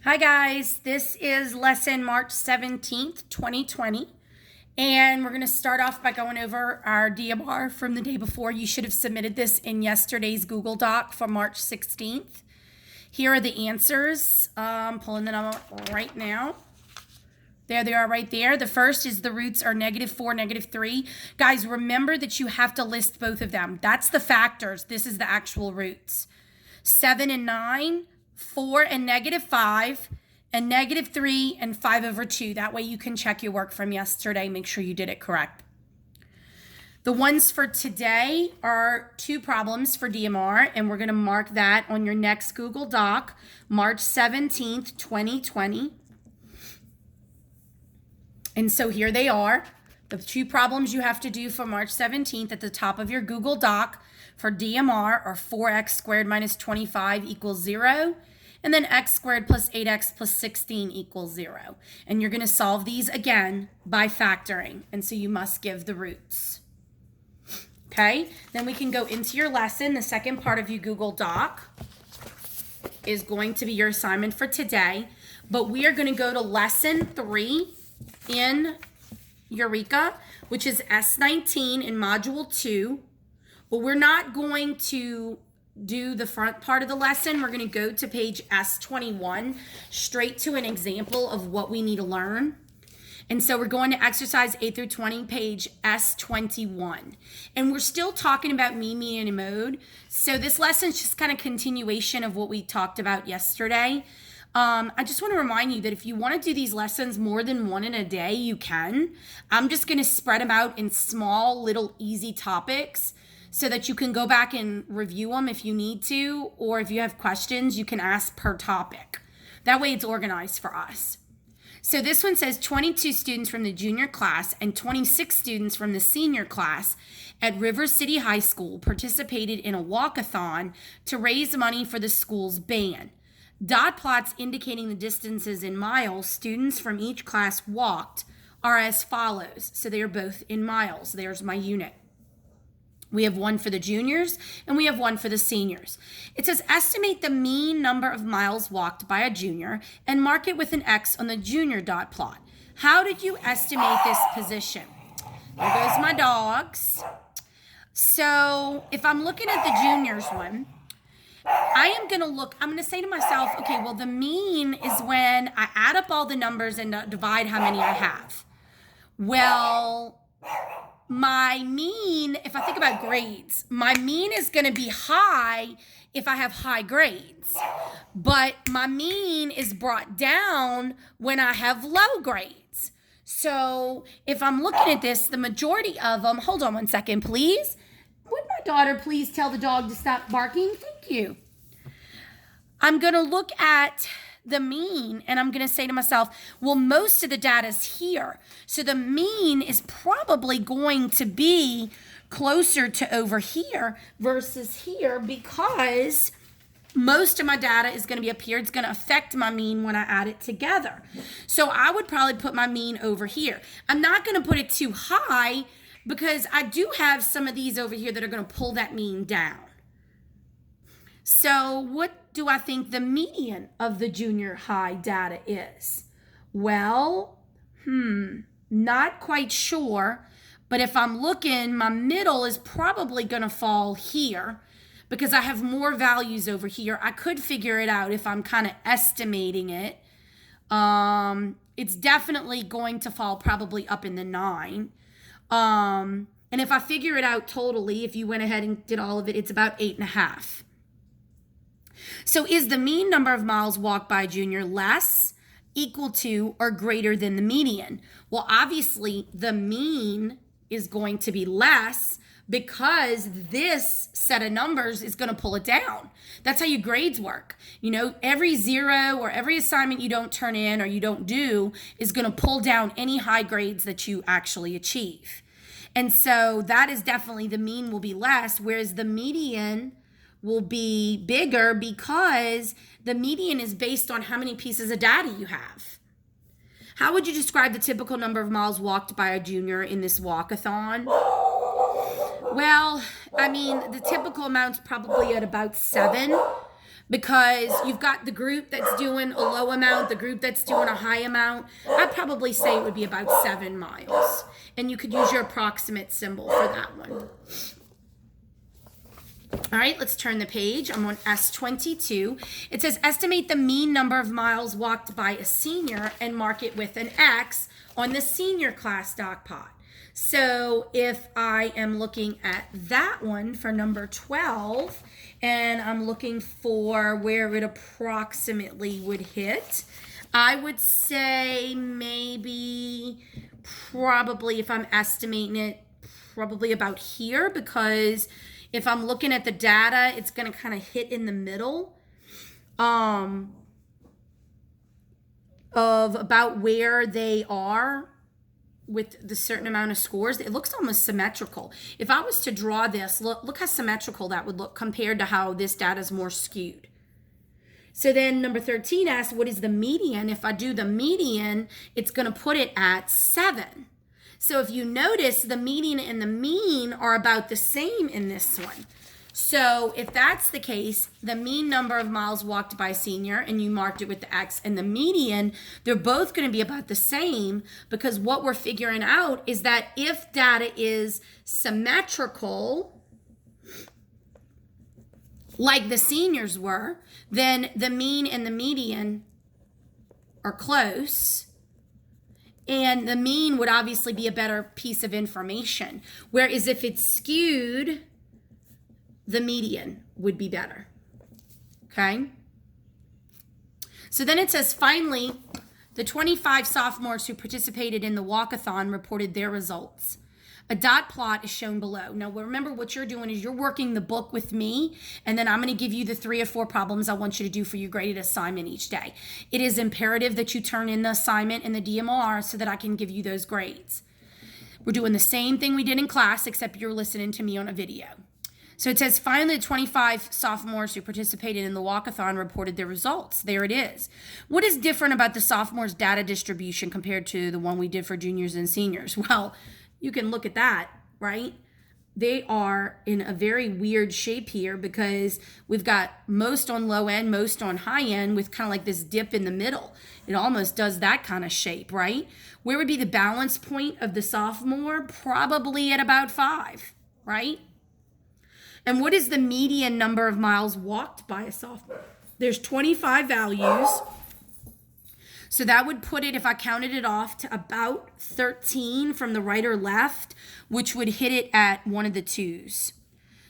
Hi guys, this is lesson March 17th, 2020. And we're going to start off by going over our DMR from the day before. You should have submitted this in yesterday's Google Doc for March 16th. Here are the answers. Pulling them up right now. There they are right there. The first is the roots are -4, -3. Guys, remember that you have to list both of them. That's the factors. This is the actual roots. 7 and 9, 4 and -5, and -3 and 5/2. That way you can check your work from yesterday. Make sure you did it correct. The ones for today are 2 problems for DMR, and we're going to mark that on your next Google Doc, March 17th, 2020. And so here they are. The 2 problems you have to do for March 17th at the top of your Google Doc for DMR are 4x squared minus 25 equals 0. And then x squared plus 8x plus 16 equals 0. And you're going to solve these again by factoring. And so you must give the roots. Okay, then we can go into your lesson. The second part of your Google Doc is going to be your assignment for today. But we are going to go to lesson 3 in Eureka, which is S19 in module 2. But we're not going to do the front part of the lesson. We're going to go to page S21 straight to an example of what we need to learn. And so we're going to exercise 8 through 20, page S21. And we're still talking about mean, median, and mode. So this lesson is just kind of continuation of what we talked about yesterday. I just want to remind you that if you want to do these lessons more than one in a day, you can. I'm just going to spread them out in small, little, easy topics so that you can go back and review them if you need to, or if you have questions, you can ask per topic. That way it's organized for us. So this one says 22 students from the junior class and 26 students from the senior class at River City High School participated in a walkathon to raise money for the school's band. Dot plots indicating the distances in miles students from each class walked are as follows. So they are both in miles. There's my unit. We have one for the juniors and we have one for the seniors. It says estimate the mean number of miles walked by a junior and mark it with an X on the junior dot plot. How did you estimate this position? There goes my dogs. So if I'm looking at the juniors one, I'm going to say to myself, okay, well, the mean is when I add up all the numbers and divide how many I have. Well, my mean, if I think about grades, my mean is going to be high if I have high grades. But my mean is brought down when I have low grades. So if I'm looking at this, the majority of them, hold on one second, please. Would my daughter please tell the dog to stop barking? Thank you. I'm going to look at the mean and I'm going to say to myself, well, most of the data is here. So the mean is probably going to be closer to over here versus here because most of my data is going to be up here. It's going to affect my mean when I add it together. So I would probably put my mean over here. I'm not going to put it too high because I do have some of these over here that are going to pull that mean down. So what do I think the median of the junior high data is? Well, not quite sure. But if I'm looking, my middle is probably going to fall here because I have more values over here. I could figure it out if I'm kind of estimating it. It's definitely going to fall probably up in the 9. And if I figure it out totally, if you went ahead and did all of it, it's about 8.5. So is the mean number of miles walked by a junior less, equal to, or greater than the median? Well, obviously the mean is going to be less because this set of numbers is going to pull it down. That's how your grades work. You know, every 0 or every assignment you don't turn in or you don't do is going to pull down any high grades that you actually achieve. And so that is definitely the mean will be less, whereas the median will be bigger because the median is based on how many pieces of data you have. How would you describe the typical number of miles walked by a junior in this walkathon? Well, I mean, the typical amount's probably at about 7 because you've got the group that's doing a low amount, the group that's doing a high amount. I'd probably say it would be about 7 miles. And you could use your approximate symbol for that one. All right, let's turn the page. I'm on S22. It says estimate the mean number of miles walked by a senior and mark it with an X on the senior class DocPot. So if I am looking at that one for number 12, and I'm looking for where it approximately would hit, I would say probably if I'm estimating it, probably about here, because if I'm looking at the data, it's going to kind of hit in the middle of about where they are with the certain amount of scores. It looks almost symmetrical. If I was to draw this, look how symmetrical that would look compared to how this data is more skewed. So then number 13 asks, what is the median? If I do the median, it's going to put it at 7. So if you notice, the median and the mean are about the same in this one. So if that's the case, the mean number of miles walked by senior, and you marked it with the X, and the median, they're both going to be about the same, because what we're figuring out is that if data is symmetrical, like the seniors were, then the mean and the median are close. And the mean would obviously be a better piece of information. Whereas if it's skewed, the median would be better. Okay? So then it says, finally, the 25 sophomores who participated in the walkathon reported their results. A dot plot is shown below. Now, remember what you're doing is you're working the book with me, and then I'm going to give you the 3 or 4 problems I want you to do for your graded assignment each day. It is imperative that you turn in the assignment and the DMR so that I can give you those grades. We're doing the same thing we did in class, except you're listening to me on a video. So it says, finally, the 25 sophomores who participated in the walkathon reported their results. There it is. What is different about the sophomores' data distribution compared to the one we did for juniors and seniors? Well, you can look at that, right? They are in a very weird shape here because we've got most on low end, most on high end, with kind of like this dip in the middle. It almost does that kind of shape, right? Where would be the balance point of the sophomore? Probably at about 5, right? And what is the median number of miles walked by a sophomore? There's 25 values. So that would put it, if I counted it off, to about 13 from the right or left, which would hit it at one of the 2s.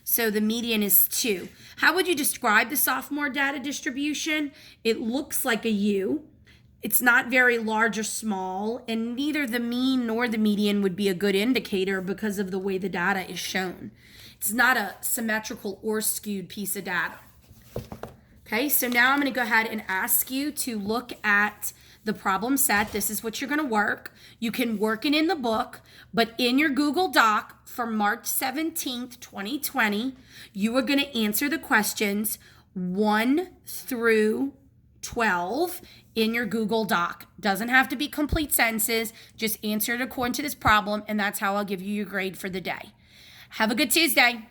So the median is 2. How would you describe the sophomore data distribution? It looks like a U. It's not very large or small, and neither the mean nor the median would be a good indicator because of the way the data is shown. It's not a symmetrical or skewed piece of data. Okay, so now I'm going to go ahead and ask you to look at the problem set. This is what you're going to work. You can work it in the book, but in your Google Doc for March 17th, 2020, you are going to answer the questions 1 through 12 in your Google Doc. Doesn't have to be complete sentences. Just answer it according to this problem, and that's how I'll give you your grade for the day. Have a good Tuesday.